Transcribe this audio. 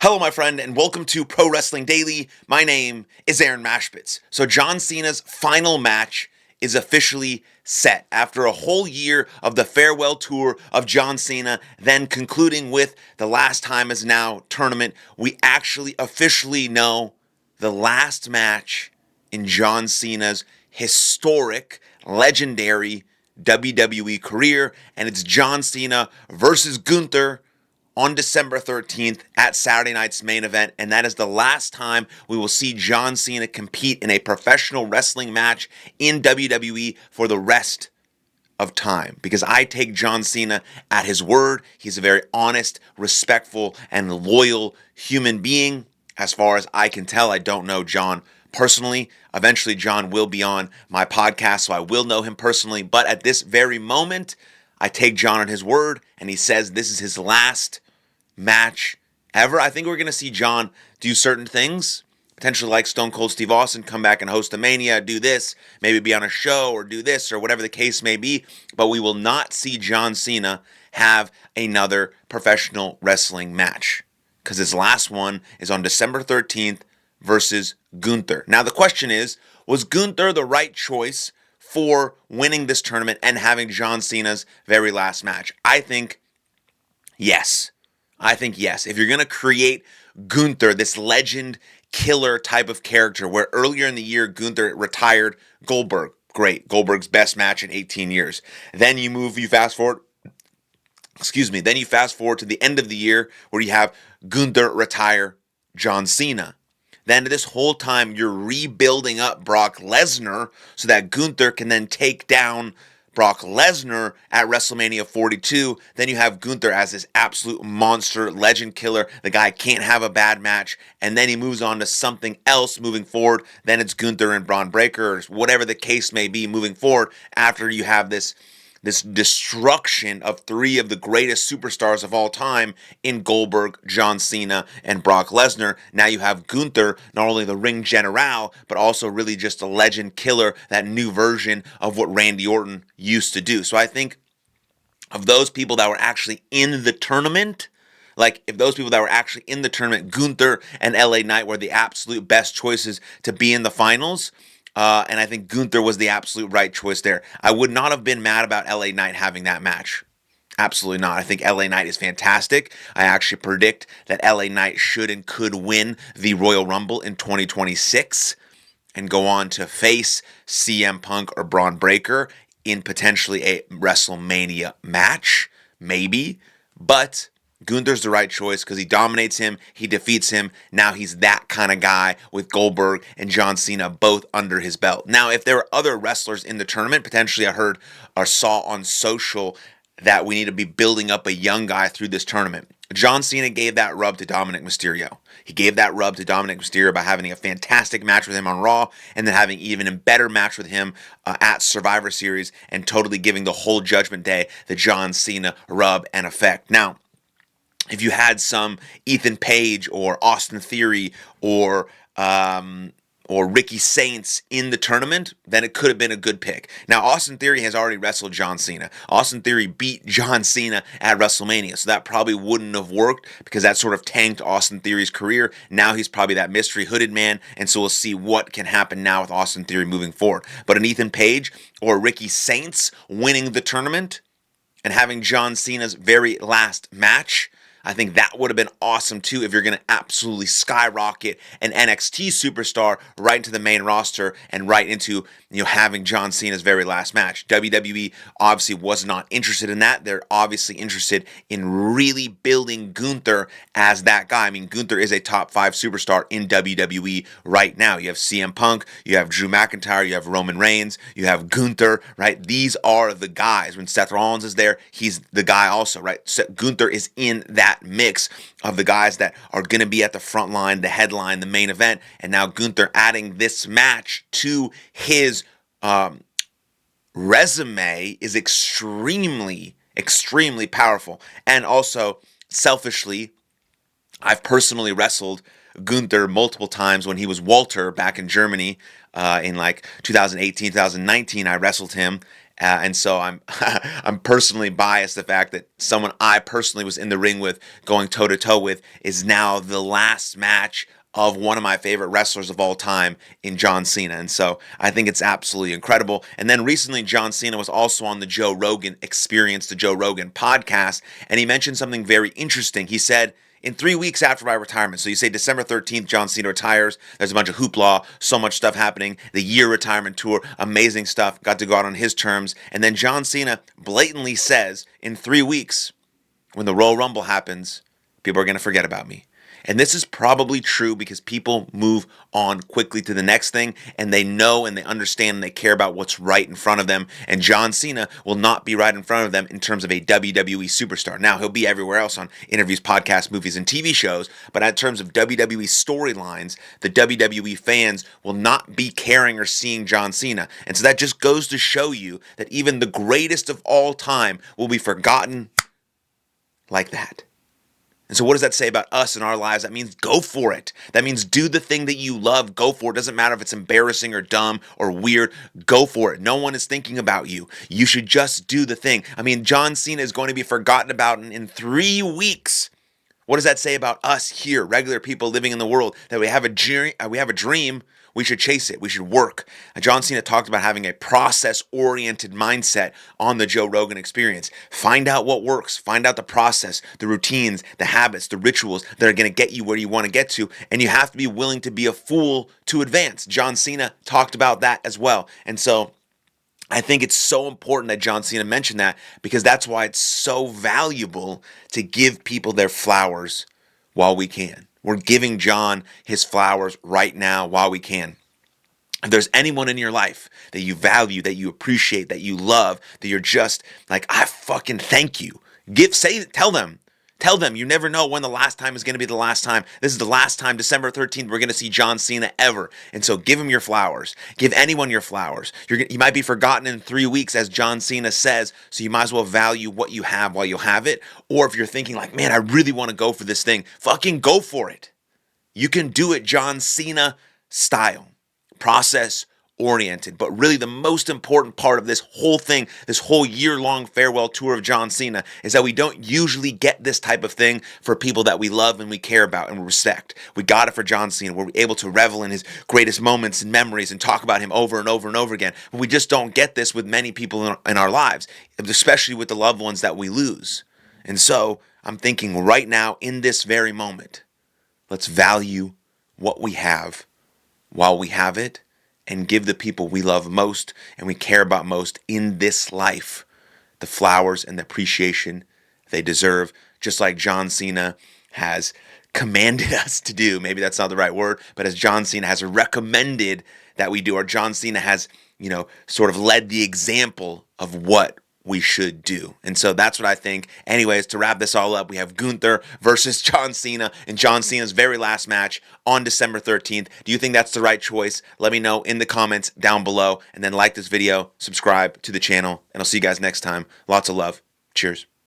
Hello, my friend, and welcome to Pro Wrestling Daily. My name is Aaron Machbitz. So John Cena's final match is officially set. After a whole year of the farewell tour of John Cena, then concluding with the Last Time Is Now tournament, we actually officially know the last match in John Cena's historic, legendary WWE career, and it's John Cena versus Gunther on December 13th at Saturday night's main event, and that is the last time we will see John Cena compete in a professional wrestling match in WWE for the rest of time. Because I take John Cena at his word. He's a very honest, respectful, and loyal human being. As far as I can tell, I don't know John personally. Eventually, John will be on my podcast, so I will know him personally. But at this very moment, I take John at his word, and he says this is his last match ever. I think we're going to see John do certain things, potentially like Stone Cold Steve Austin, come back and host a Mania, do this, maybe be on a show or do this or whatever the case may be, but we will not see John Cena have another professional wrestling match because his last one is on December 13th versus Gunther. Now the question is, was Gunther the right choice for winning this tournament and having John Cena's very last match? I think yes. If you're going to create Gunther, this legend killer type of character, where earlier in the year Gunther retired Goldberg, great, Goldberg's best match in 18 years. Then you fast forward to the end of the year where you have Gunther retire John Cena. Then this whole time you're rebuilding up Brock Lesnar so that Gunther can then take down Brock Lesnar at WrestleMania 42. Then you have Gunther as this absolute monster, legend killer. The guy can't have a bad match. And then he moves on to something else moving forward. Then it's Gunther and Braun Breaker, or whatever the case may be moving forward after you have this destruction of three of the greatest superstars of all time in Goldberg, John Cena, and Brock Lesnar. Now you have Gunther, not only the ring general, but also really just a legend killer, that new version of what Randy Orton used to do. So I think of those people that were actually in the tournament, Gunther and LA Knight were the absolute best choices to be in the finals. And I think Gunther was the absolute right choice there. I would not have been mad about LA Knight having that match. Absolutely not. I think LA Knight is fantastic. I actually predict that LA Knight should and could win the Royal Rumble in 2026 and go on to face CM Punk or Braun Breaker in potentially a WrestleMania match. Maybe. But Gunther's the right choice because he dominates him, he defeats him. Now he's that kind of guy with Goldberg and John Cena both under his belt. Now, if there are other wrestlers in the tournament, potentially I heard or saw on social that we need to be building up a young guy through this tournament. John Cena gave that rub to Dominic Mysterio. He gave that rub to Dominic Mysterio by having a fantastic match with him on Raw and then having even a better match with him at Survivor Series and totally giving the whole Judgment Day the John Cena rub and effect. Now, if you had some Ethan Page or Austin Theory or Ricky Saints in the tournament, then it could have been a good pick. Now, Austin Theory has already wrestled John Cena. Austin Theory beat John Cena at WrestleMania, so that probably wouldn't have worked because that sort of tanked Austin Theory's career. Now he's probably that mystery hooded man, and so we'll see what can happen now with Austin Theory moving forward. But an Ethan Page or Ricky Saints winning the tournament and having John Cena's very last match, I think that would have been awesome too if you're going to absolutely skyrocket an NXT superstar right into the main roster and right into having John Cena's very last match. WWE obviously was not interested in that. They're obviously interested in really building Gunther as that guy. I mean, Gunther is a top 5 superstar in WWE right now. You have CM Punk, you have Drew McIntyre, you have Roman Reigns, you have Gunther, right? These are the guys. When Seth Rollins is there, he's the guy also, right? Gunther is in that mix of the guys that are going to be at the front line, the headline, the main event, and now Gunther adding this match to his resume is extremely powerful. And also, selfishly, I've personally wrestled Gunther multiple times when he was Walter back in Germany in like 2018, 2019. I wrestled him And so I'm I'm personally biased. The fact that someone I personally was in the ring with, going toe to toe with, is now the last match of one of my favorite wrestlers of all time in John Cena. And so I think it's absolutely incredible. And then recently, John Cena was also on the Joe Rogan Experience, the Joe Rogan podcast, and he mentioned something very interesting. He said, in 3 weeks after my retirement, so you say December 13th, John Cena retires. There's a bunch of hoopla, so much stuff happening. The year retirement tour, amazing stuff. Got to go out on his terms. And then John Cena blatantly says, in 3 weeks, when the Royal Rumble happens, people are going to forget about me. And this is probably true because people move on quickly to the next thing, and they know and they understand and they care about what's right in front of them. And John Cena will not be right in front of them in terms of a WWE superstar. Now, he'll be everywhere else on interviews, podcasts, movies, and TV shows, but in terms of WWE storylines, the WWE fans will not be caring or seeing John Cena. And so that just goes to show you that even the greatest of all time will be forgotten like that. And so what does that say about us in our lives? That means go for it. That means do the thing that you love. Go for it. Doesn't matter if it's embarrassing or dumb or weird. Go for it. No one is thinking about you. You should just do the thing. I mean, John Cena is going to be forgotten about in 3 weeks. What does that say about us here, regular people living in the world? That we have a dream, we should chase it. We should work. John Cena talked about having a process-oriented mindset on the Joe Rogan Experience. Find out what works. Find out the process, the routines, the habits, the rituals that are going to get you where you want to get to. And you have to be willing to be a fool to advance. John Cena talked about that as well. And so I think it's so important that John Cena mentioned that, because that's why it's so valuable to give people their flowers while we can. We're giving John his flowers right now while we can. If there's anyone in your life that you value, that you appreciate, that you love, that you're just like, I fucking thank you. Tell them you never know when the last time is going to be the last time. This is the last time, December 13th, we're going to see John Cena ever. And so give him your flowers. Give anyone your flowers. You might be forgotten in 3 weeks, as John Cena says, so you might as well value what you have while you have it. Or if you're thinking like, man, I really want to go for this thing, fucking go for it. You can do it John Cena style. Process oriented. But really the most important part of this whole thing, this whole year-long farewell tour of John Cena, is that we don't usually get this type of thing for people that we love and we care about and we respect. We got it for John Cena. We're able to revel in his greatest moments and memories and talk about him over and over and over again. But we just don't get this with many people in our lives, especially with the loved ones that we lose. And so I'm thinking right now, in this very moment, let's value what we have while we have it, and give the people we love most and we care about most in this life the flowers and the appreciation they deserve, just like John Cena has commanded us to do. Maybe that's not the right word, but as John Cena has recommended that we do, or John Cena has, sort of led the example of what we should do. And so that's what I think. Anyways, to wrap this all up, we have Gunther versus John Cena in John Cena's very last match on December 13th. Do you think that's the right choice? Let me know in the comments down below, and then like this video, subscribe to the channel, and I'll see you guys next time. Lots of love. Cheers.